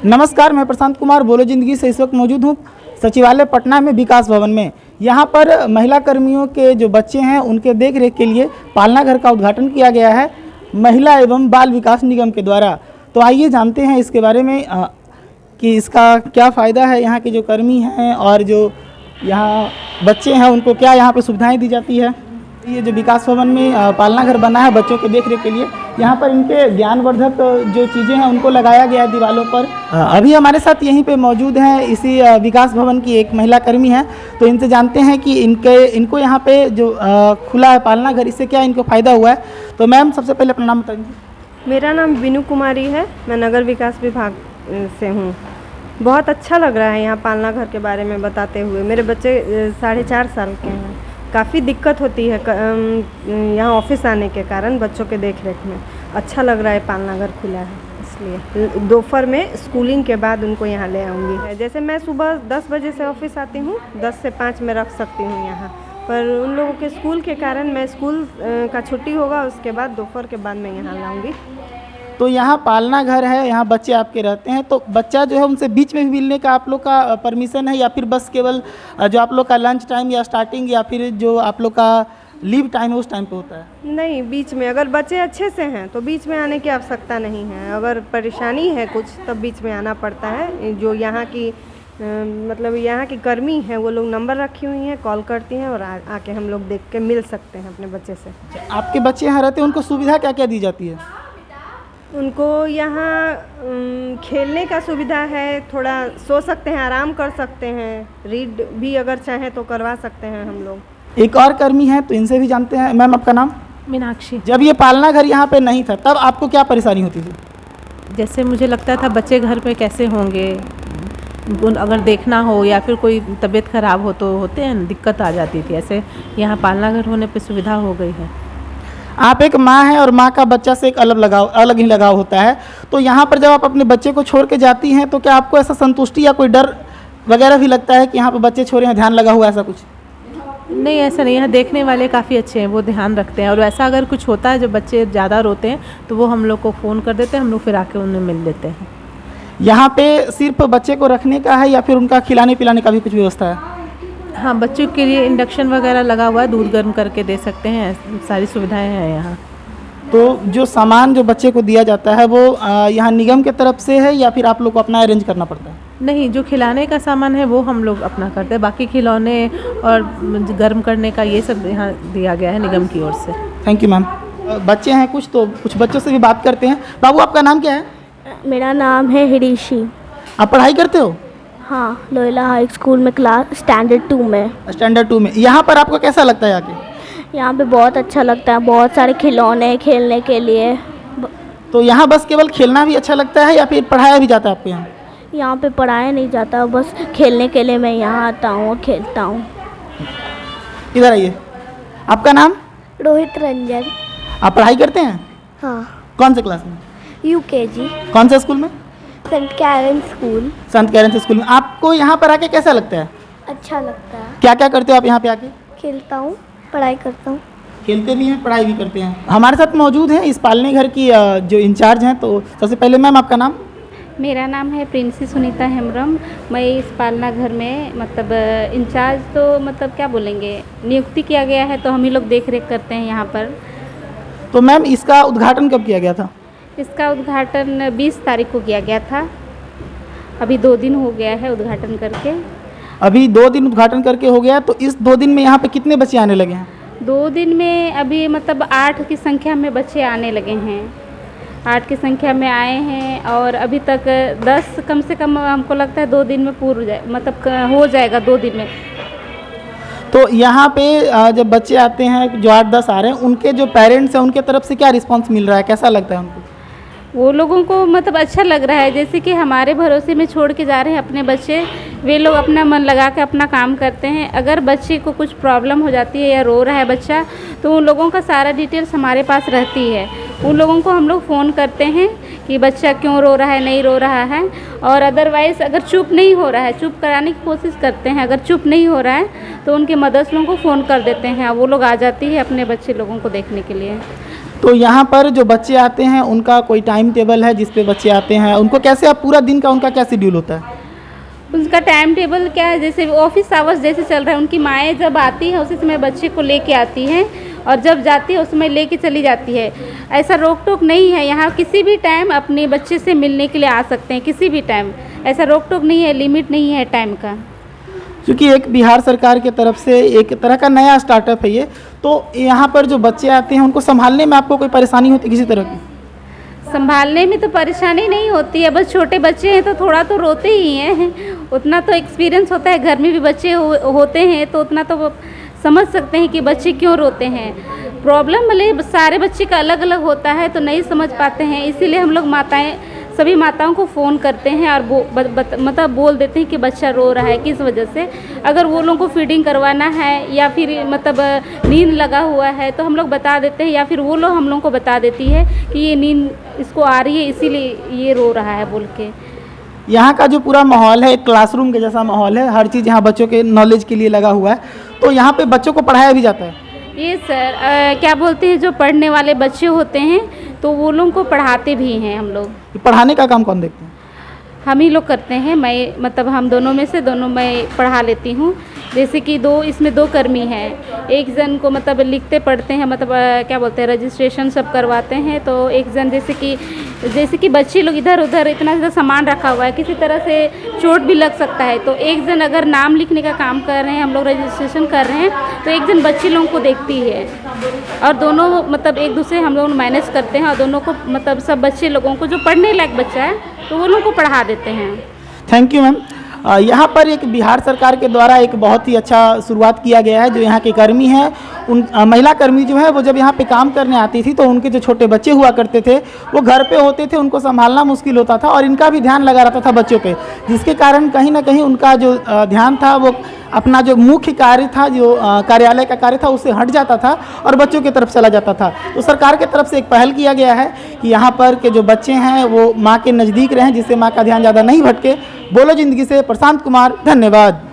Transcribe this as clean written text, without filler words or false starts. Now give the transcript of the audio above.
नमस्कार, मैं प्रशांत कुमार बोलो जिंदगी से इस वक्त मौजूद हूँ सचिवालय पटना में विकास भवन में। यहाँ पर महिला कर्मियों के जो बच्चे हैं उनके देख रेख के लिए पालना घर का उद्घाटन किया गया है महिला एवं बाल विकास निगम के द्वारा। तो आइए जानते हैं इसके बारे में कि इसका क्या फ़ायदा है। यहाँ के जो कर्मी हैं और जो यहाँ बच्चे हैं उनको क्या यहाँ पर सुविधाएँ दी जाती है। ये जो विकास भवन में पालना घर बना है बच्चों के देखरेख के लिए, यहाँ पर इनके ज्ञानवर्धक जो चीज़ें हैं उनको लगाया गया है दीवारों पर। अभी हमारे साथ यहीं पे मौजूद हैं इसी विकास भवन की एक महिला कर्मी है, तो इनसे जानते हैं कि इनको यहाँ पे जो खुला है पालना घर, इससे क्या इनको फ़ायदा हुआ है। तो मैम सबसे पहले अपना नाम बताइए। मेरा नाम बिनू कुमारी है, मैं नगर विकास विभाग से हूँ। बहुत अच्छा लग रहा है यहाँ पालना घर के बारे में बताते हुए। मेरे बच्चे 4.5 साल के हैं। काफ़ी दिक्कत होती है यहाँ ऑफिस आने के कारण बच्चों के देख रेख में। अच्छा लग रहा है पालना घर खुला है, इसलिए दोपहर में स्कूलिंग के बाद उनको यहाँ ले आऊँगी। जैसे मैं सुबह 10 बजे से ऑफिस आती हूँ, 10 से 5 में रख सकती हूँ यहाँ पर। उन लोगों के स्कूल के कारण मैं स्कूल का छुट्टी होगा उसके बाद दोपहर के बाद मैं यहाँ लाऊँगी। तो यहाँ पालना घर है, यहाँ बच्चे आपके रहते हैं, तो बच्चा जो है उनसे बीच में भी मिलने का आप लोग का परमिशन है या फिर बस केवल जो आप लोग का लंच टाइम या स्टार्टिंग या फिर जो आप लोग का लीव टाइम है उस टाइम पे होता है? नहीं, बीच में अगर बच्चे अच्छे से हैं तो बीच में आने की आवश्यकता नहीं है। अगर परेशानी है कुछ तब बीच में आना पड़ता है। जो यहाँ की मतलब यहाँ की कर्मी हैं वो लोग नंबर रखी हुई हैं, कॉल करती हैं और आके हम लोग देख के मिल सकते हैं अपने बच्चे से। आपके बच्चे यहाँ रहते हैं, उनको सुविधा क्या क्या दी जाती है? उनको यहाँ खेलने का सुविधा है, थोड़ा सो सकते हैं, आराम कर सकते हैं, रीड भी अगर चाहें तो करवा सकते हैं हम लोग। एक और कर्मी है तो इनसे भी जानते हैं। मैम आपका नाम? मीनाक्षी। जब ये पालना घर यहाँ पे नहीं था तब आपको क्या परेशानी होती थी? जैसे मुझे लगता था बच्चे घर पे कैसे होंगे, अगर देखना हो या फिर कोई तबीयत ख़राब हो तो होते हैं दिक्कत आ जाती थी। ऐसे यहाँ पालना घर होने पे सुविधा हो गई है। आप एक माँ हैं और माँ का बच्चा से एक अलग ही लगाव होता है, तो यहाँ पर जब आप अपने बच्चे को छोड़ के जाती हैं तो क्या आपको ऐसा संतुष्टि या कोई डर वगैरह भी लगता है कि यहाँ पर बच्चे छोड़े हैं, ध्यान लगा हुआ ऐसा कुछ? नहीं, ऐसा नहीं। यहाँ देखने वाले काफ़ी अच्छे हैं, वो ध्यान रखते हैं। और ऐसा अगर कुछ होता है, जब बच्चे ज़्यादा रोते हैं तो वो हम लोग को फ़ोन कर देते हैं, हम लोग फिर आके उन्हें मिल लेते हैं। यहाँ पे सिर्फ बच्चे को रखने का है या फिर उनका खिलाने पिलाने का भी कुछ व्यवस्था है? हाँ, बच्चों के लिए इंडक्शन वगैरह लगा हुआ है, दूध गर्म करके दे सकते हैं, सारी सुविधाएं हैं यहाँ। तो जो सामान जो बच्चे को दिया जाता है वो यहाँ निगम के तरफ से है या फिर आप लोग को अपना अरेंज करना पड़ता है? नहीं, जो खिलाने का सामान है वो हम लोग अपना करते हैं, बाकी खिलौने और गर्म करने का ये सब यहाँ दिया गया है निगम की ओर से। Thank you ma'am. बच्चे हैं कुछ, तो कुछ बच्चों से भी बात करते हैं। बाबू आपका नाम क्या है? मेरा नाम है हिरीशी। आप पढ़ाई करते हो? हाँ, लोयला हाई स्कूल में क्लास स्टैंडर्ड 2 में। स्टैंडर्ड 2 में। यहाँ पर आपको कैसा लगता है आके? यहाँ पे बहुत अच्छा लगता है, बहुत सारे खिलौने खेलने के लिए। तो यहाँ बस केवल खेलना भी अच्छा लगता है या फिर पढ़ाया भी जाता है आपको यहाँ? यहाँ पे पढ़ाया नहीं जाता, बस खेलने के लिए मैं यहाँ आता हूँ और खेलता हूँ। इधर आइए। आपका नाम? रोहित रंजन। आप पढ़ाई करते हैं? हाँ। कौन से क्लास में? UKG। कौन से स्कूल में? Saint Karen school. संत कैरन स्कूल में। आपको यहाँ पर आके कैसा लगता है? अच्छा लगता है। क्या क्या करते हो आप यहाँ पे आके? खेलता हूँ, पढ़ाई करता हूँ। खेलते भी हैं, पढ़ाई भी करते हैं। हमारे साथ मौजूद हैं इस पालने घर की जो इंचार्ज हैं। तो सबसे पहले मैम आपका नाम? मेरा नाम है प्रिंसी सुनीता हेम्ब्रम। मैं इस पालना घर में मतलब इंचार्ज तो मतलब क्या बोलेंगे, नियुक्ति किया गया है, तो हम ही लोग देख रेख करते हैं यहाँ पर। तो मैम इसका उद्घाटन कब किया गया था? इसका उद्घाटन 20 तारीख को किया गया था। अभी 2 दिन हो गया है उद्घाटन करके। अभी 2 दिन उद्घाटन करके हो गया। तो इस 2 दिन में यहाँ पे कितने बच्चे आने लगे हैं? 2 दिन में अभी मतलब 8 की संख्या में बच्चे आने लगे हैं। 8 की संख्या में आए हैं और अभी तक 10 कम से कम हमको लगता है 2 दिन में पूर्ण जाए, मतलब हो जाएगा 2 दिन में। तो यहाँ पे जब बच्चे आते हैं जो 8-10 आ रहे हैं, उनके जो पेरेंट्स हैं उनके तरफ से क्या रिस्पांस मिल रहा है, कैसा लगता है उनको? वो लोगों को मतलब अच्छा लग रहा है, जैसे कि हमारे भरोसे में छोड़ के जा रहे हैं अपने बच्चे। वे लोग अपना मन लगा के अपना काम करते हैं। अगर बच्चे को कुछ प्रॉब्लम हो जाती है या रो रहा है बच्चा, तो उन लोगों का सारा डिटेल्स हमारे पास रहती है। उन लोगों को हम लोग फ़ोन करते हैं कि बच्चा क्यों रो रहा है, नहीं रो रहा है। और अदरवाइज़ अगर चुप नहीं हो रहा है, चुप कराने की कोशिश करते हैं। अगर चुप नहीं हो रहा है तो उनके मदर्स लोगों को फ़ोन कर देते हैं, वो लोग आ जाती है अपने बच्चे लोगों को देखने के लिए। तो यहाँ पर जो बच्चे आते हैं उनका कोई टाइम टेबल है जिस पे बच्चे आते हैं, उनको कैसे आप पूरा दिन का उनका क्या शेड्यूल होता है? उनका टाइम टेबल क्या है, जैसे ऑफिस आवर्स जैसे चल रहा है, उनकी माएँ जब आती हैं उसी समय बच्चे को लेके आती हैं और जब जाती है उस समय लेके चली जाती है। ऐसा रोक टोक नहीं है, यहाँ किसी भी टाइम अपने बच्चे से मिलने के लिए आ सकते हैं, किसी भी टाइम। ऐसा रोक टोक नहीं है, लिमिट नहीं है टाइम का। क्योंकि एक बिहार सरकार की तरफ से एक तरह का नया स्टार्टअप है ये, तो यहाँ पर जो बच्चे आते हैं उनको संभालने में आपको कोई परेशानी होती है किसी तरह की? संभालने में तो परेशानी नहीं होती है, बस छोटे बच्चे हैं तो थोड़ा तो रोते ही हैं। उतना तो एक्सपीरियंस होता है, घर में भी बच्चे होते हैं तो उतना तो वो समझ सकते हैं कि बच्चे क्यों रोते हैं। प्रॉब्लम भले सारे बच्चे का अलग अलग होता है तो नहीं समझ पाते हैं, इसीलिए हम लोग सभी माताओं को फ़ोन करते हैं और मतलब बोल देते हैं कि बच्चा रो रहा है किस वजह से। अगर वो लोगों को फीडिंग करवाना है या फिर मतलब नींद लगा हुआ है तो हम लोग बता देते हैं, या फिर वो लोग हम लोगों को बता देती है कि ये नींद इसको आ रही है इसीलिए ये रो रहा है बोल के। यहाँ का जो पूरा माहौल है एक क्लासरूम के जैसा माहौल है, हर चीज़ यहाँ बच्चों के नॉलेज के लिए लगा हुआ है। तो यहाँ पे बच्चों को पढ़ाया भी जाता है? ये सर क्या बोलते हैं, जो पढ़ने वाले बच्चे होते हैं तो वो लोगों को पढ़ाते भी हैं हम लोग। पढ़ाने का काम कौन देखते हैं? हम ही लोग करते हैं, मैं मतलब हम दोनों में से दोनों मैं पढ़ा लेती हूँ। जैसे कि इसमें दो कर्मी हैं, एक जन को मतलब लिखते पढ़ते हैं, मतलब क्या बोलते हैं रजिस्ट्रेशन सब करवाते हैं। तो एक जन जैसे कि बच्चे लोग इधर उधर इतना ज़्यादा सामान रखा हुआ है, किसी तरह से चोट भी लग सकता है, तो एक जन अगर नाम लिखने का काम कर रहे हैं, हम लोग रजिस्ट्रेशन कर रहे हैं, तो एक जन बच्चे लोगों को देखती है और दोनों मतलब एक दूसरे हम लोग मैनेज करते हैं और दोनों को मतलब सब बच्चे लोगों को जो पढ़ने लायक बच्चा है तो वो लोगों को पढ़ा देते हैं। Thank you ma'am. यहाँ पर एक बिहार सरकार के द्वारा एक बहुत ही अच्छा शुरुआत किया गया है। जो यहाँ के कर्मी हैं उन महिला कर्मी जो है वो जब यहाँ पे काम करने आती थी तो उनके जो छोटे बच्चे हुआ करते थे वो घर पे होते थे, उनको संभालना मुश्किल होता था और इनका भी ध्यान लगा रहता था बच्चों पे, जिसके कारण कहीं ना कहीं उनका जो ध्यान था वो अपना जो मुख्य कार्य था, जो कार्यालय का कार्य था, उससे हट जाता था और बच्चों की तरफ चला जाता था। तो सरकार की तरफ से एक पहल किया गया है कि यहाँ पर के जो बच्चे हैं वो माँ के नज़दीक रहें, जिससे माँ का ध्यान ज़्यादा नहीं भटके। बोलो जिंदगी से प्रशांत कुमार, धन्यवाद।